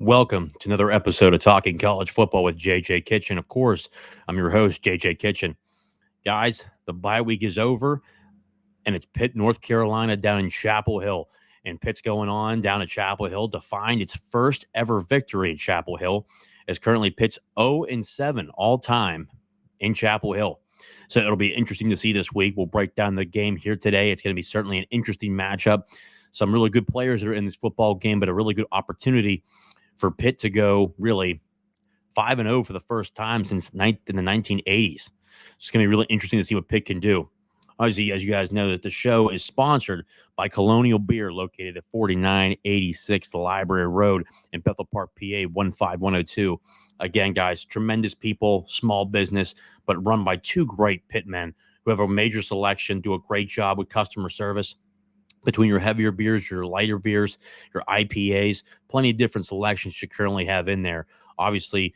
Welcome to another episode of Talking College Football with JJ Kitchen. Of course, I'm your host, JJ Kitchen. Guys, the bye week is over, and it's Pitt, North Carolina, down in Chapel Hill. And Pitt's going on down at Chapel Hill to find its first ever victory in Chapel Hill, as currently Pitt's 0-7 all time in Chapel Hill. So it'll be interesting to see this week. We'll break down the game here today. It's going to be certainly an interesting matchup. Some really good players that are in this football game, but a really good opportunity for Pitt to go really 5-0 for the first time since in the 1980s. It's going to be really interesting to see what Pitt can do. Obviously, as you guys know, that the show is sponsored by Colonial Beer, located at 4986 Library Road in Bethel Park, PA, 15102. Again, guys, tremendous people, small business, but run by two great Pitt men who have a major selection, do a great job with customer service. Between your heavier beers, your lighter beers, your IPAs, plenty of different selections you currently have in there. Obviously,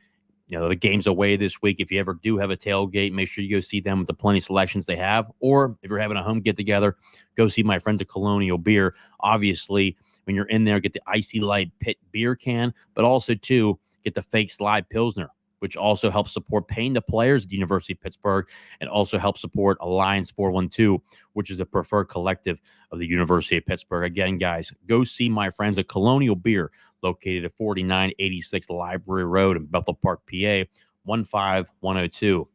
the game's away this week. If you ever do have a tailgate, make sure you go see them with the plenty of selections they have. Or if you're having a home get-together, go see my friends at Colonial Beer. Obviously, when you're in there, get the Icy Light Pitt beer can, but also, too, get the Fake Slide Pilsner, which also helps support paying the players at the University of Pittsburgh and also helps support Alliance 412, which is a preferred collective of the University of Pittsburgh. Again, guys, go see my friends at Colonial Beer, located at 4986 Library Road in Bethel Park, PA, 15102.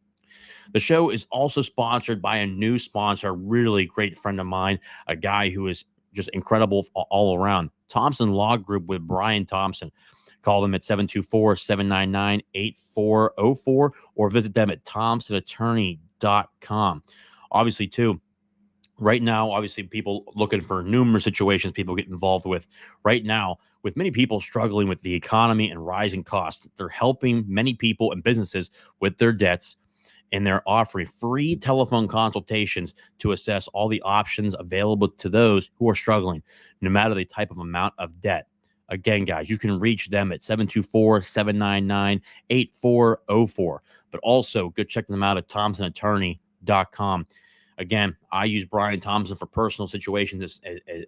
The show is also sponsored by a new sponsor, a really great friend of mine, a guy who is just incredible all around. Thompson Law Group with Brian Thompson. Call them at 724-799-8404 or visit them at thompsonattorney.com. Obviously, too, right now, obviously, people looking for numerous situations people get involved with. Right now, with many people struggling with the economy and rising costs, they're helping many people and businesses with their debts, and they're offering free telephone consultations to assess all the options available to those who are struggling, no matter the type of amount of debt. Again, guys, you can reach them at 724-799-8404. But also, go check them out at thompsonattorney.com. Again, I use Brian Thompson for personal situations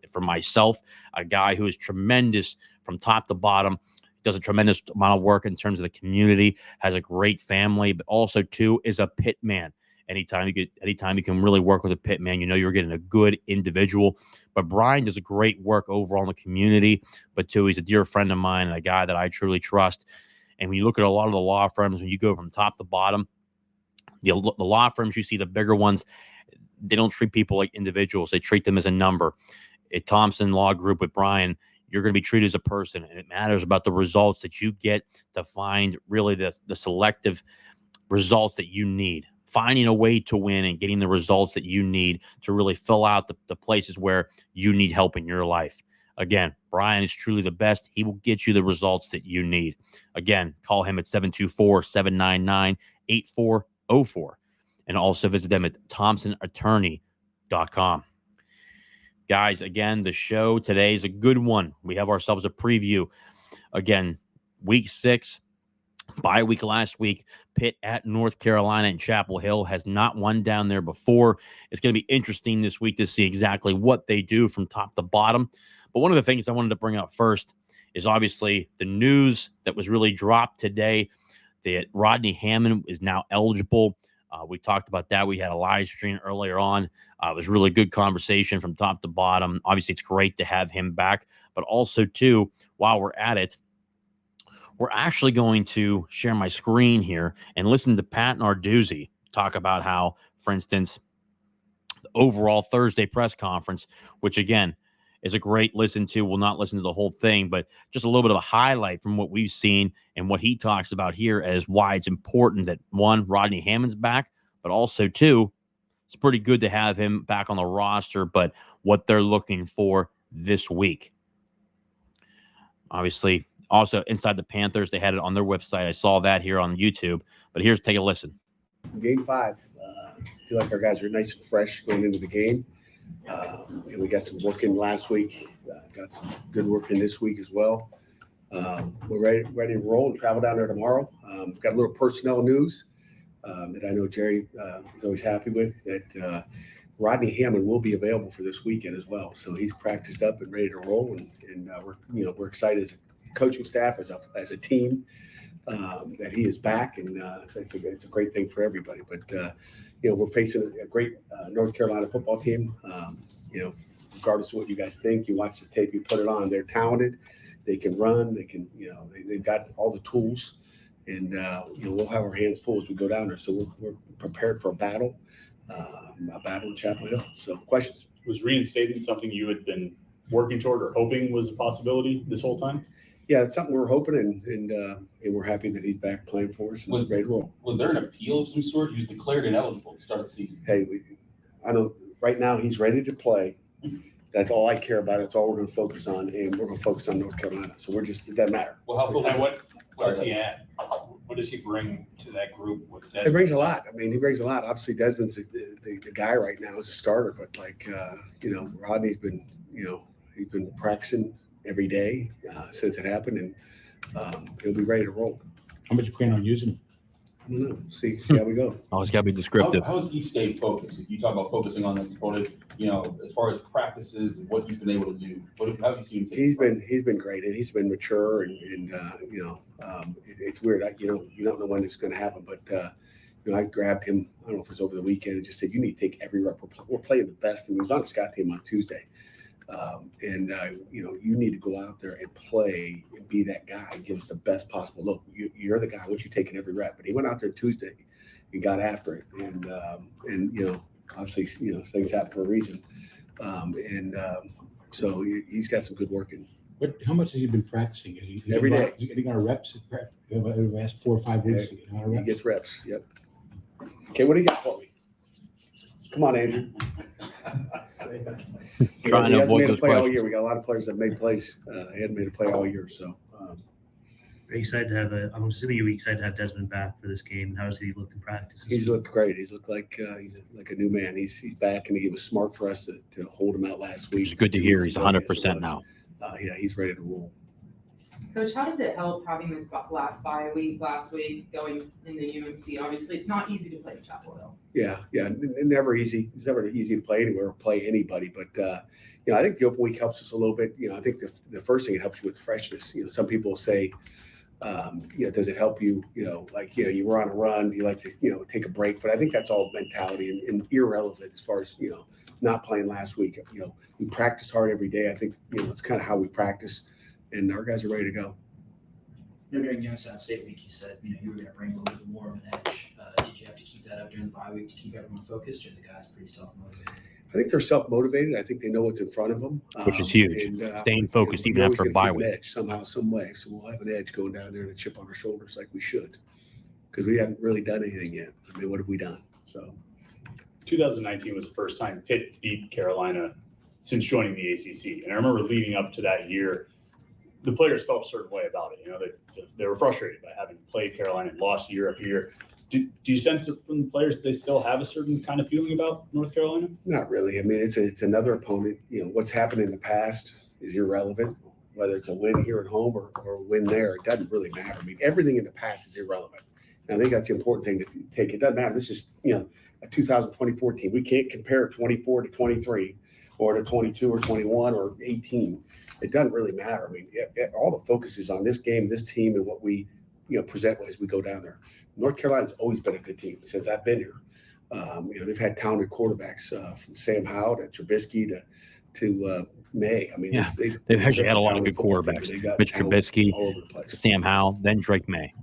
for myself, a guy who is tremendous from top to bottom, does a tremendous amount of work in terms of the community, has a great family, but also, too, is a Pitt man. Anytime you can really work with a Pitt man, you're getting a good individual. But Brian does a great work overall in the community. But too, he's a dear friend of mine and a guy that I truly trust. And when you look at a lot of the law firms, when you go from top to bottom, the law firms, you see the bigger ones, they don't treat people like individuals. They treat them as a number. At Thompson Law Group with Brian, you're going to be treated as a person. And it matters about the results that you get to find really the selective results that you need. Finding a way to win and getting the results that you need to really fill out the places where you need help in your life. Again, Brian is truly the best. He will get you the results that you need. Again, call him at 724-799-8404. And also visit them at thompsonattorney.com. Guys, again, the show today is a good one. We have ourselves a preview. Again, week 6. Bye week last week, Pitt at North Carolina in Chapel Hill, has not won down there before. It's going to be interesting this week to see exactly what they do from top to bottom. But one of the things I wanted to bring up first is obviously the news that was really dropped today that Rodney Hammond is now eligible. We talked about that. We had a live stream earlier on. It was really good conversation from top to bottom. Obviously, it's great to have him back. But also, too, while we're at it, we're actually going to share my screen here and listen to Pat Narduzzi talk about how, for instance, the overall Thursday press conference, which, again, is a great listen to. We'll not listen to the whole thing, but just a little bit of a highlight from what we've seen and what he talks about here as why it's important that, one, Rodney Hammond's back, but also, two, it's pretty good to have him back on the roster, but what they're looking for this week. Obviously, also inside the Panthers, they had it on their website. I saw that here on YouTube, but here's take a listen. Game 5. I feel like our guys are nice and fresh going into the game. And we got some work in last week. Got some good work in this week as well. We're ready to roll and travel down there tomorrow. We've got a little personnel news that I know Jerry is always happy with, that Rodney Hammond will be available for this weekend as well. So he's practiced up and ready to roll, and we're excited as a coaching staff, as a team, that he is back, and it's a great thing for everybody. But we're facing a great North Carolina football team. Regardless of what you guys think, you watch the tape, you put it on. They're talented. They can run. They can, they've got all the tools, and we'll have our hands full as we go down there. So we're prepared for a battle in Chapel Hill. So questions? Was reinstating something you had been working toward or hoping was a possibility this whole time? Yeah, it's something we're hoping, and we're happy that he's back playing for us. Was ready to roll. Was there an appeal of some sort? He was declared ineligible to start the season. Hey, I know right now he's ready to play. That's all I care about. That's all we're going to focus on, and we're going to focus on North Carolina. So it doesn't matter. Well, how And what does he add? What does he bring to that group? He brings a lot. I mean, he brings a lot. Obviously, Desmond's the guy right now as a starter, but Rodney's been, he's been practicing every day since it happened, and he'll be ready to roll. How much you plan on using him? I don't know. See how we go. Always got to be descriptive. How has he stayed focused? If you talk about focusing on the component, as far as practices and what he's been able to do, how have you seen him take? He's been great, and he's been mature, and it's weird. You don't know when it's going to happen, but I grabbed him. I don't know if it was over the weekend, and just said, "You need to take every rep. We're playing the best." And he was on the Scott team on Tuesday, you need to go out there and play and be that guy and give us the best possible look. You're the guy. I want you taking every rep. But he went out there Tuesday and got after it, and obviously things happen for a reason, so he's got some good work in. How much has he been practicing? Every day. Is he getting our reps over the last 4 or 5 weeks? He gets reps. Yep. Okay, what do you got for me? Come on, Andrew. Trying to avoid those play all questions. year. We got a lot of players that made plays. He hadn't made a play all year, so. Are you excited to have I'm assuming you're excited to have Desmond back for this game. How has he looked in practice? He's looked great. He's looked like he's like a new man. He's back, and he was smart for us to hold him out last week. It's good to hear. He's 100% now. Yeah, he's ready to roll. Coach, how does it help having this bye week last week going into UNC? Obviously, it's not easy to play Chapel Hill. Yeah, never easy. It's never easy to play anywhere or play anybody. But I think the open week helps us a little bit. I think the first thing it helps you with freshness. Some people say, does it help you? You were on a run. You like to take a break. But I think that's all mentality and irrelevant as far as not playing last week. We practice hard every day. I think it's kind of how we practice, and our guys are ready to go. During Youngstown State week, you said you were going to bring a little bit more of an edge. Did you have to keep that up during the bye week to keep everyone focused, or the guys pretty self-motivated? I think they're self-motivated. I think they know what's in front of them, Which is huge. Staying focused even after a bye week. Edge somehow, some way. So we'll have an edge going down there and a chip on our shoulders like we should, because we haven't really done anything yet. I mean, what have we done? So 2019 was the first time Pitt beat Carolina since joining the ACC. And I remember leading up to that year, the players felt a certain way about it. They were frustrated by having played Carolina and lost year after year. Do you sense from the players that they still have a certain kind of feeling about North Carolina? Not really. I mean, it's another opponent. What's happened in the past is irrelevant, whether it's a win here at home or a win there. It doesn't really matter. I mean, everything in the past is irrelevant. And I think that's the important thing to take. It doesn't matter. This is, a 2024 team. We can't compare 24 to 23 or to 22 or 21 or 18. It doesn't really matter. I mean, all the focus is on this game, this team, and what we, present as we go down there. North Carolina's always been a good team since I've been here. They've had talented quarterbacks from Sam Howell to Trubisky to May. I mean, Yeah, they've actually had a lot of good quarterbacks. Mitch Trubisky, all over the place. Sam Howell, then Drake May.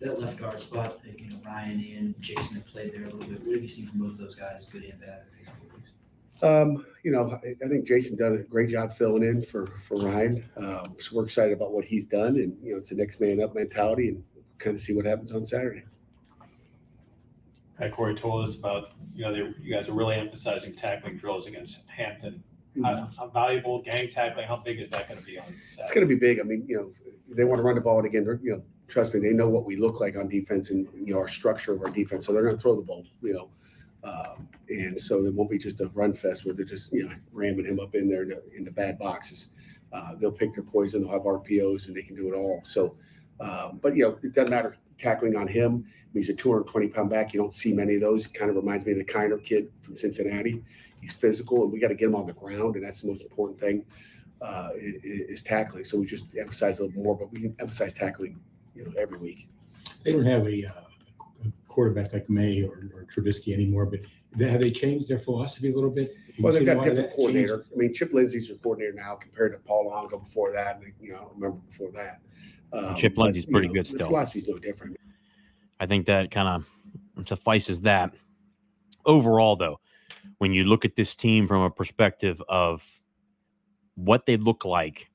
That left guard spot, Ryan and Jason have played there a little bit. What have you seen from both of those guys, good and bad? I think Jason done a great job filling in for Ryan. So we're excited about what he's done, and it's a next man up mentality, and kind of see what happens on Saturday. Pat Corey told us about, you guys are really emphasizing tackling drills against Hampton. How valuable gang tackling? How big is that going to be on Saturday? It's going to be big. I mean, they want to run the ball, and again, trust me, they know what we look like on defense and our structure of our defense, so they're going to throw the ball. And so it won't be just a run fest where they're just ramming him up in there in the bad boxes. They'll pick their poison. They'll have RPOs, and they can do it all. So, but it doesn't matter tackling on him. He's a 220-pound back. You don't see many of those. Kind of reminds me of the Kiner kid from Cincinnati. He's physical, and we got to get him on the ground, and that's the most important thing. is tackling. So we just emphasize a little more, but we can emphasize tackling, every week. They don't have a quarterback like May or Trubisky anymore, but have they changed their philosophy a little bit? Well, they've Seen a got lot of different that coordinator. change? I mean, Chip Lindsey's your coordinator now compared to Paul Longo before that. And, I don't remember before that. Chip But, Lindsey's pretty good the still. philosophy's no different. I think that kind of suffices that. Overall, though, when you look at this team from a perspective of what they look like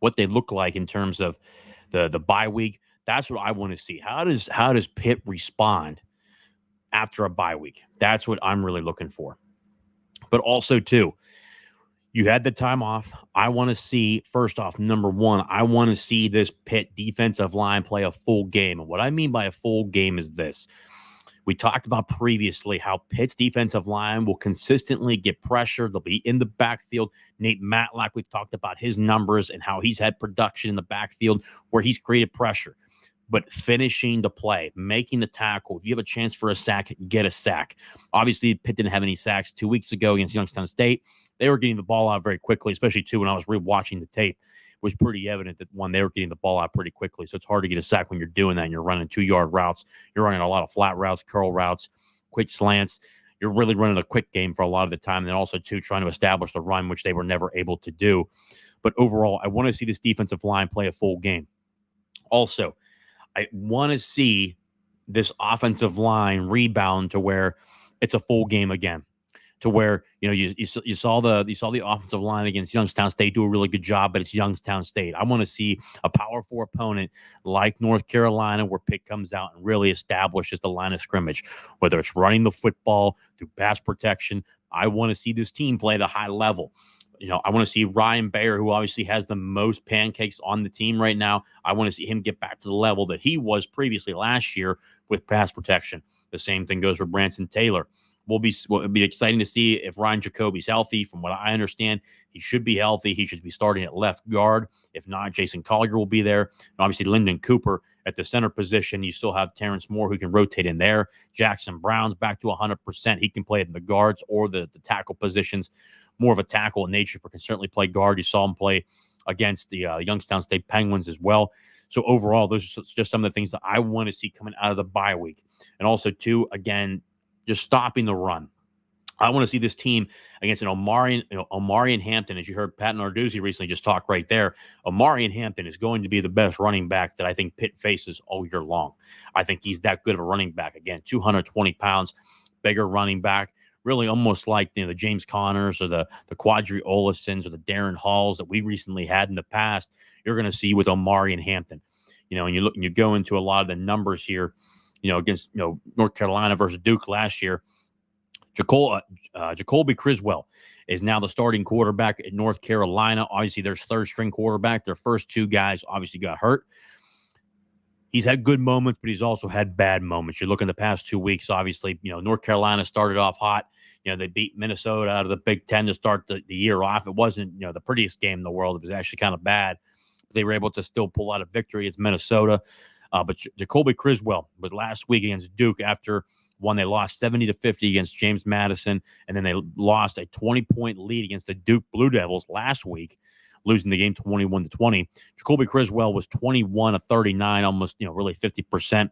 in terms of the bye week, that's what I want to see. How does Pitt respond after a bye week? That's what I'm really looking for. But also, too, you had the time off. I want to see, first off, number one, I want to see this Pitt defensive line play a full game. And what I mean by a full game is this. We talked about previously how Pitt's defensive line will consistently get pressure. They'll be in the backfield. Nate Matlack, we've talked about his numbers and how he's had production in the backfield where he's created pressure. But finishing the play, making the tackle, if you have a chance for a sack, get a sack. Obviously, Pitt didn't have any sacks 2 weeks ago against Youngstown State. They were getting the ball out very quickly, especially, too, when I was rewatching the tape. It was pretty evident that, one, they were getting the ball out pretty quickly. So it's hard to get a sack when you're doing that and you're running 2-yard routes. You're running a lot of flat routes, curl routes, quick slants. You're really running a quick game for a lot of the time. And then also, too, trying to establish the run, which they were never able to do. But overall, I want to see this defensive line play a full game. Also, I want to see this offensive line rebound to where it's a full game again. To where, you saw the offensive line against Youngstown State do a really good job, but it's Youngstown State. I want to see a Power 4 opponent like North Carolina where Pitt comes out and really establishes the line of scrimmage, whether it's running the football through pass protection. I want to see this team play at a high level. I want to see Ryan Bayer, who obviously has the most pancakes on the team right now. I want to see him get back to the level that he was previously last year with pass protection. The same thing goes for Branson Taylor. It'll be exciting to see if Ryan Jacoby's healthy. From what I understand, he should be healthy. He should be starting at left guard. If not, Jason Collier will be there. And obviously, Lyndon Cooper at the center position. You still have Terrence Moore who can rotate in there. Jackson Brown's back to 100%. He can play in the guards or the tackle positions. More of a tackle in nature, but can certainly play guard. You saw him play against the Youngstown State Penguins as well. So overall, those are just some of the things that I want to see coming out of the bye week. And also, too, again, just stopping the run. I want to see this team against an Omarion Hampton, as you heard Pat Narduzzi recently just talk right there. Omarion Hampton is going to be the best running back that I think Pitt faces all year long. I think he's that good of a running back. Again, 220 pounds, bigger running back, really almost like the James Connors or the Quadri Olisons or the Darren Halls that we recently had in the past. You're going to see with Omarion Hampton. And you look and you go into a lot of the numbers here. Against North Carolina versus Duke last year, Jacoby Criswell is now the starting quarterback at North Carolina. Obviously, their third-string quarterback. Their first two guys obviously got hurt. He's had good moments, but he's also had bad moments. You look in the past 2 weeks, obviously, North Carolina started off hot. They beat Minnesota out of the Big Ten to start the year off. It wasn't, the prettiest game in the world. It was actually kind of bad. But they were able to still pull out a victory against Minnesota. But Jacoby Criswell was last week against Duke after they lost 70-50 against James Madison, and then they lost a 20-point lead against the Duke Blue Devils last week, losing the game 21-20. Jacoby Criswell was 21 of 39, almost really 50%.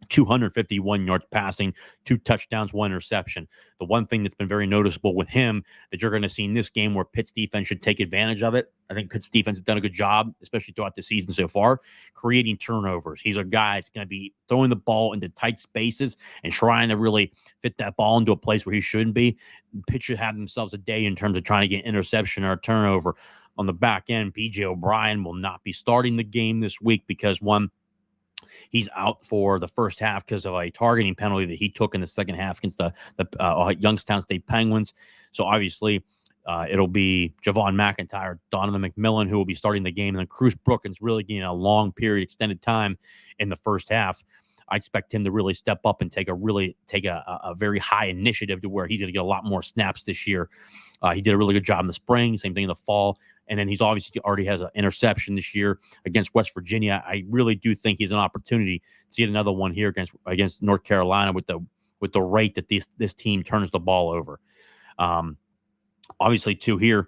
251 yards passing, 2 touchdowns, 1 interception. The one thing that's been very noticeable with him that you're going to see in this game where Pitt's defense should take advantage of it. I think Pitt's defense has done a good job, especially throughout the season so far, creating turnovers. He's a guy that's going to be throwing the ball into tight spaces and trying to really fit that ball into a place where he shouldn't be. Pitt should have themselves a day in terms of trying to get interception or a turnover. On the back end, B.J. O'Brien will not be starting the game this week because, one, he's out for the first half because of a targeting penalty that he took in the second half against the Youngstown State Penguins. So obviously it'll be Javon McIntyre, Donovan McMillan, who will be starting the game. And then Cruz Brookins really getting a long period, extended time in the first half. I expect him to really step up and take a very high initiative to where he's going to get a lot more snaps this year. He did a really good job in the spring, same thing in the fall. And then he's obviously already has an interception this year against West Virginia. I really do think he's an opportunity to get another one here against North Carolina with the rate that this team turns the ball over. Obviously, too, here,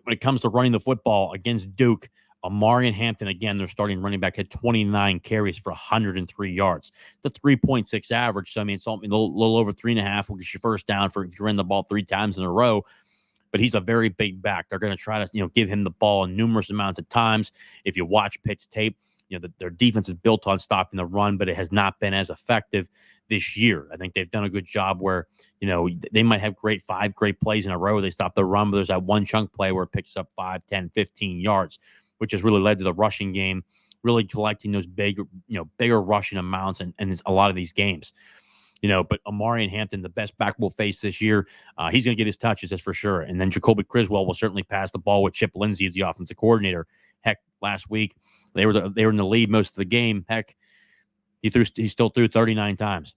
when it comes to running the football against Duke, Amari and Hampton, again, their starting running back, had 29 carries for 103 yards. The 3.6 average. So, I mean, it's a little over 3.5, will get you first down for if you run the ball 3 times in a row. But he's a very big back. They're going to try to, give him the ball in numerous amounts of times. If you watch Pitt's tape, their defense is built on stopping the run, but it has not been as effective this year. I think they've done a good job where, they might have 5 great plays in a row. They stop the run, but there's that one chunk play where it picks up 5, 10, 15 yards, which has really led to the rushing game, really collecting those bigger rushing amounts in a lot of these games. But Amari and Hampton, the best back we'll face this year, he's going to get his touches, that's for sure. And then Jacoby Criswell will certainly pass the ball with Chip Lindsey as the offensive coordinator. Heck, last week they were in the lead most of the game. Heck, he still threw 39 times.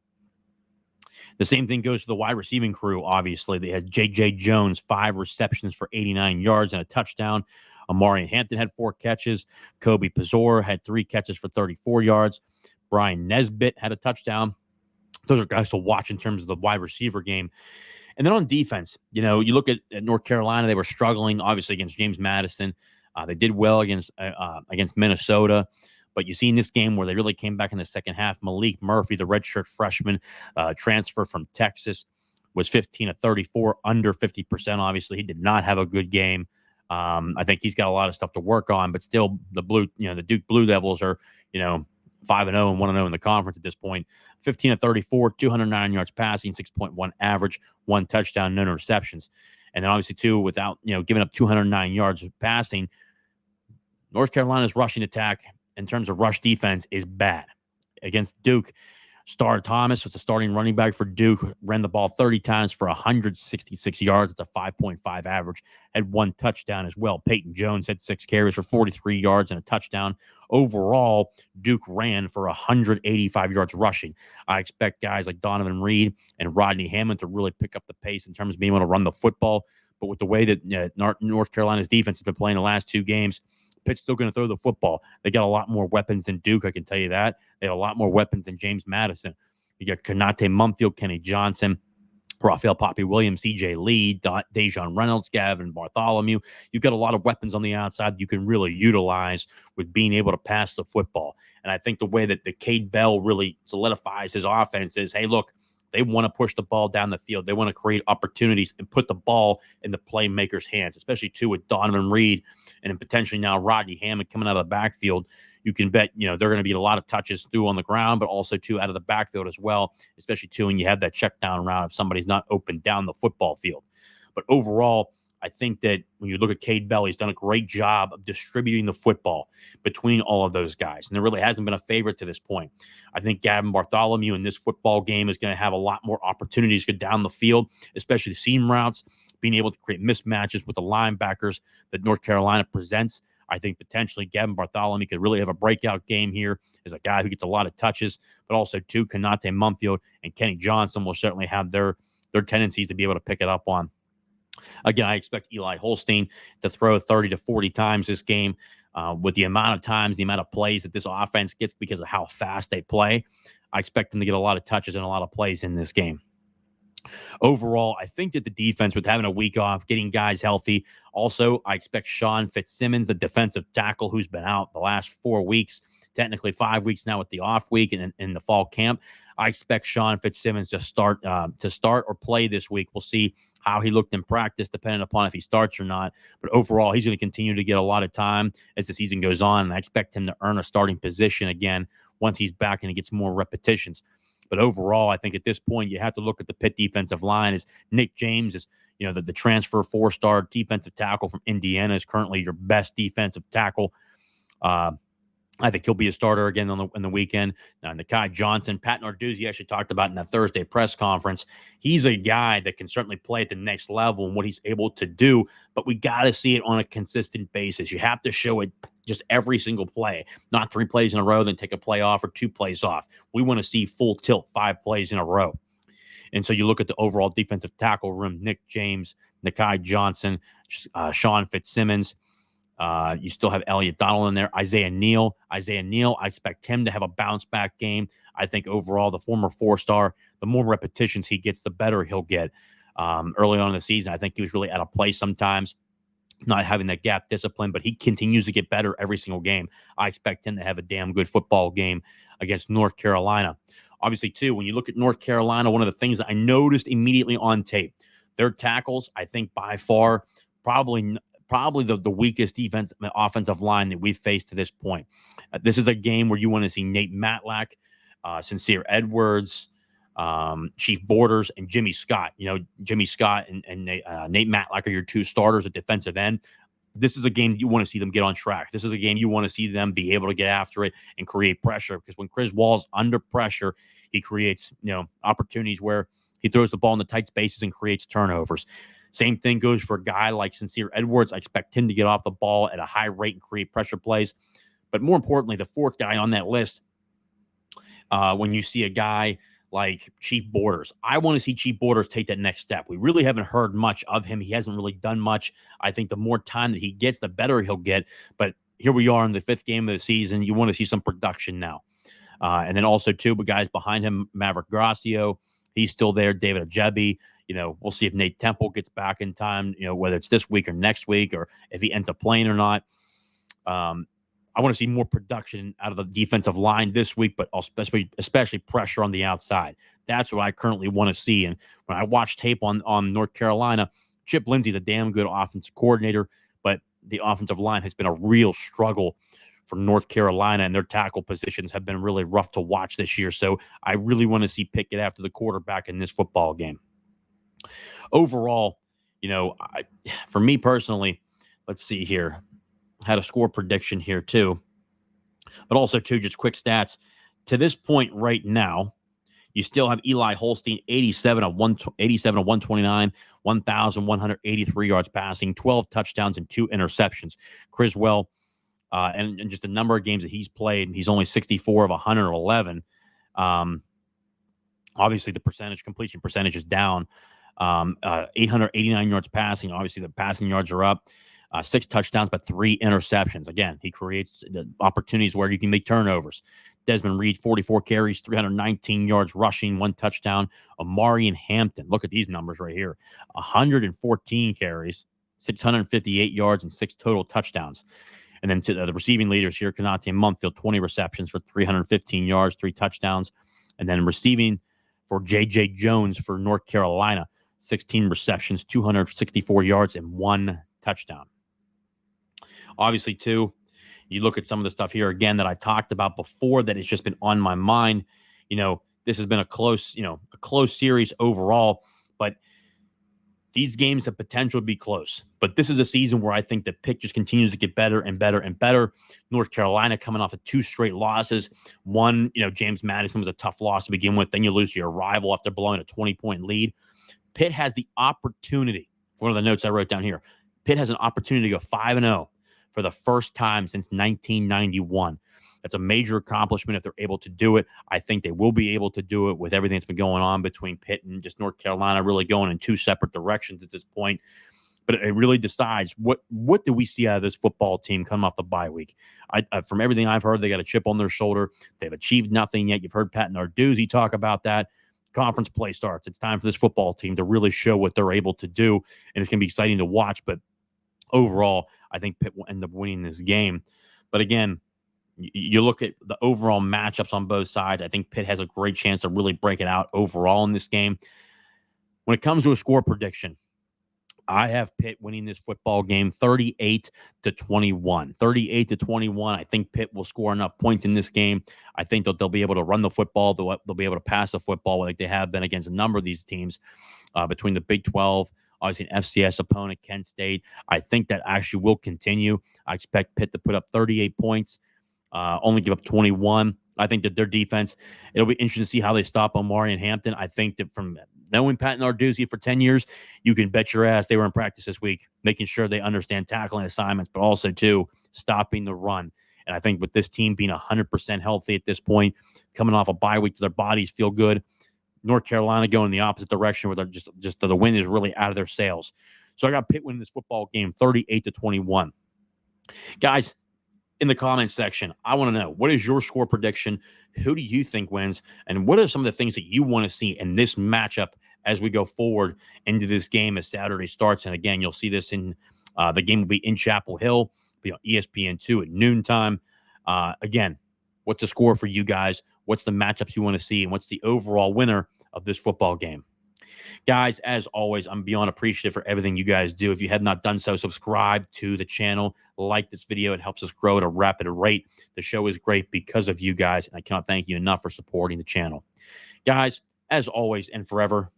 The same thing goes to the wide receiving crew. Obviously, they had J.J. Jones, 5 receptions for 89 yards and a touchdown. Amari and Hampton had 4 catches. Kobe Pazor had 3 catches for 34 yards. Brian Nesbitt had a touchdown. Those are guys to watch in terms of the wide receiver game. And then on defense, you look at North Carolina, they were struggling, obviously, against James Madison. They did well against Minnesota. But you see in this game where they really came back in the second half, Malik Murphy, the redshirt freshman, transfer from Texas, was 15 of 34, under 50%. Obviously, he did not have a good game. I think he's got a lot of stuff to work on, but still the Duke Blue Devils are, 5-0 and 1-0 in the conference at this point. 15 of 34, 209 yards passing, 6.1 average, 1 touchdown, no interceptions. And then obviously, too, without, giving up 209 yards of passing, North Carolina's rushing attack in terms of rush defense is bad. Against Duke, Star Thomas was the starting running back for Duke, ran the ball 30 times for 166 yards. It's a 5.5 average, had 1 touchdown as well. Peyton Jones had 6 carries for 43 yards and a touchdown. Overall, Duke ran for 185 yards rushing. I expect guys like Donovan Reed and Rodney Hammond to really pick up the pace in terms of being able to run the football. But with the way that North Carolina's defense has been playing the last 2 games, Pitt's still going to throw the football. They got a lot more weapons than Duke, I can tell you that. They had a lot more weapons than James Madison. You got Kanate Mumfield, Kenny Johnson, Raphael Poppy Williams, C.J. Lee, Dejon Reynolds, Gavin Bartholomew. You've got a lot of weapons on the outside you can really utilize with being able to pass the football. And I think the way that the Cade Bell really solidifies his offense is, hey, look, they want to push the ball down the field. They want to create opportunities and put the ball in the playmakers' hands, especially, too, with Donovan Reed and then potentially now Rodney Hammond coming out of the backfield. You can bet, they're going to be a lot of touches through on the ground, but also, too, out of the backfield as well, especially, too, when you have that check down route if somebody's not open down the football field. But overall, I think that when you look at Cade Bell, he's done a great job of distributing the football between all of those guys. And there really hasn't been a favorite to this point. I think Gavin Bartholomew in this football game is going to have a lot more opportunities to go down the field, especially the seam routes, being able to create mismatches with the linebackers that North Carolina presents. I think potentially Gavin Bartholomew could really have a breakout game here as a guy who gets a lot of touches, but also, too, Kanate Mumfield and Kenny Johnson will certainly have their tendencies to be able to pick it up on. Again, I expect Eli Holstein to throw 30 to 40 times this game. With the amount of times, the amount of plays that this offense gets because of how fast they play, I expect them to get a lot of touches and a lot of plays in this game. Overall, I think that the defense, with having a week off, getting guys healthy. Also, I expect Sean Fitzsimmons, the defensive tackle who's been out the last 4 weeks, technically 5 weeks now with the off week and in the fall camp. I expect Sean Fitzsimmons to start or play this week. We'll see how he looked in practice, depending upon if he starts or not. But overall, he's going to continue to get a lot of time as the season goes on, and I expect him to earn a starting position again once he's back and he gets more repetitions. But overall, I think at this point, you have to look at the Pitt defensive line. As Nick James is, the transfer 4-star defensive tackle from Indiana is currently your best defensive tackle. I think he'll be a starter again on the weekend. Now, Nakai Johnson, Pat Narduzzi actually talked about in that Thursday press conference. He's a guy that can certainly play at the next level and what he's able to do, but we got to see it on a consistent basis. You have to show it just every single play, not 3 plays in a row, then take a play off or 2 plays off. We want to see full tilt, 5 plays in a row. And so you look at the overall defensive tackle room, Nick James, Nakai Johnson, Sean Fitzsimmons. You still have Elliot Donald in there. Isaiah Neal, I expect him to have a bounce back game. I think overall, the former 4-star, the more repetitions he gets, the better he'll get. Early on in the season, I think he was really out of place sometimes. not having that gap discipline, but he continues to get better every single game. I expect him to have a damn good football game against North Carolina. Obviously, too, when you look at North Carolina, one of the things that I noticed immediately on tape, their tackles, I think by far, probably the weakest offensive line that we've faced to this point. This is a game where you want to see Nate Matlack, Sincere Edwards, Chief Borders, and Jimmy Scott. You know, Jimmy Scott and Nate Matlack are your two starters at defensive end. This is a game you want to see them get on track. This is a game you want to see them be able to get after it and create pressure, because when Chris Wall's under pressure, he creates, opportunities where he throws the ball in the tight spaces and creates turnovers. Same thing goes for a guy like Sincere Edwards. I expect him to get off the ball at a high rate and create pressure plays. But more importantly, the fourth guy on that list, when you see a guy like Chief Borders, I want to see Chief Borders take that next step. We really haven't heard much of him. He hasn't really done much. I think the more time that he gets, the better he'll get. But here we are in the 5th game of the season. You want to see some production now. And then also, too, but guys behind him, Maverick Gracio, he's still there. David Ajebi, we'll see if Nate Temple gets back in time, whether it's this week or next week, or if he ends up playing or not. I want to see more production out of the defensive line this week, but especially pressure on the outside. That's what I currently want to see. And when I watch tape on North Carolina, Chip Lindsey's a damn good offensive coordinator, but the offensive line has been a real struggle for North Carolina, and their tackle positions have been really rough to watch this year. So I really want to see Pitt get after the quarterback in this football game. Overall, for me personally, let's see here. Had a score prediction here too, but also too, just quick stats. To this point right now, you still have Eli Holstein, 87 of 129, 1,183 yards passing, 12 touchdowns and 2 interceptions. Criswell, and just the number of games that he's played, he's only 64 of 111. Obviously, the completion percentage is down. 889 yards passing. Obviously, the passing yards are up. 6 touchdowns, but 3 interceptions. Again, he creates the opportunities where you can make turnovers. Desmond Reed, 44 carries, 319 yards rushing, 1 touchdown. Omarion Hampton, look at these numbers right here. 114 carries, 658 yards, and 6 total touchdowns. And then to the receiving leaders here, Kanate and Mumfield, 20 receptions for 315 yards, 3 touchdowns. And then receiving for J.J. Jones for North Carolina, 16 receptions, 264 yards, and 1 touchdown. Obviously, too, you look at some of the stuff here again that I talked about before that has just been on my mind. This has been a close series overall, but these games have potential to be close. But this is a season where I think that Pitt just continues to get better and better and better. North Carolina coming off of 2 straight losses. One, James Madison was a tough loss to begin with. Then you lose to your rival after blowing a 20-point lead. Pitt has the opportunity. One of the notes I wrote down here. Pitt has an opportunity to go 5-0 for the first time since 1991. That's a major accomplishment if they're able to do it. I think they will be able to do it with everything that's been going on between Pitt and just North Carolina really going in 2 separate directions at this point. But it really decides what do we see out of this football team coming off the bye week. From everything I've heard, they got a chip on their shoulder. They've achieved nothing yet. You've heard Pat Narduzzi talk about that. Conference play starts. It's time for this football team to really show what they're able to do, and it's going to be exciting to watch. But overall, I think Pitt will end up winning this game. But again, you look at the overall matchups on both sides. I think Pitt has a great chance to really break it out overall in this game. When it comes to a score prediction, I have Pitt winning this football game 38-21. 38-21. I think Pitt will score enough points in this game. I think that they'll be able to run the football. They'll be able to pass the football like they have been against a number of these teams between the Big 12, obviously an FCS opponent, Kent State. I think that actually will continue. I expect Pitt to put up 38 points, only give up 21. I think that their defense, it'll be interesting to see how they stop Omarion Hampton. I think that from knowing Pat Narduzzi for 10 years, you can bet your ass they were in practice this week, making sure they understand tackling assignments, but also, too, stopping the run. And I think with this team being 100% healthy at this point, coming off a bye week, their bodies feel good. North Carolina going in the opposite direction where they're just the wind is really out of their sails. So I got Pitt winning this football game 38-21. Guys, in the comments section, I want to know, what is your score prediction? Who do you think wins? And what are some of the things that you want to see in this matchup as we go forward into this game as Saturday starts? And again, you'll see this in The game will be in Chapel Hill, be on ESPN2 at noontime. Again, what's the score for you guys? What's the matchups you want to see? And what's the overall winner of this football game? Guys, as always, I'm beyond appreciative for everything you guys do. If you have not done so, subscribe to the channel, like this video. It helps us grow at a rapid rate. The show is great because of you guys, and I cannot thank you enough for supporting the channel. Guys, as always and forever,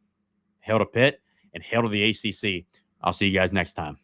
hail to Pitt and hail to the ACC. I'll see you guys next time.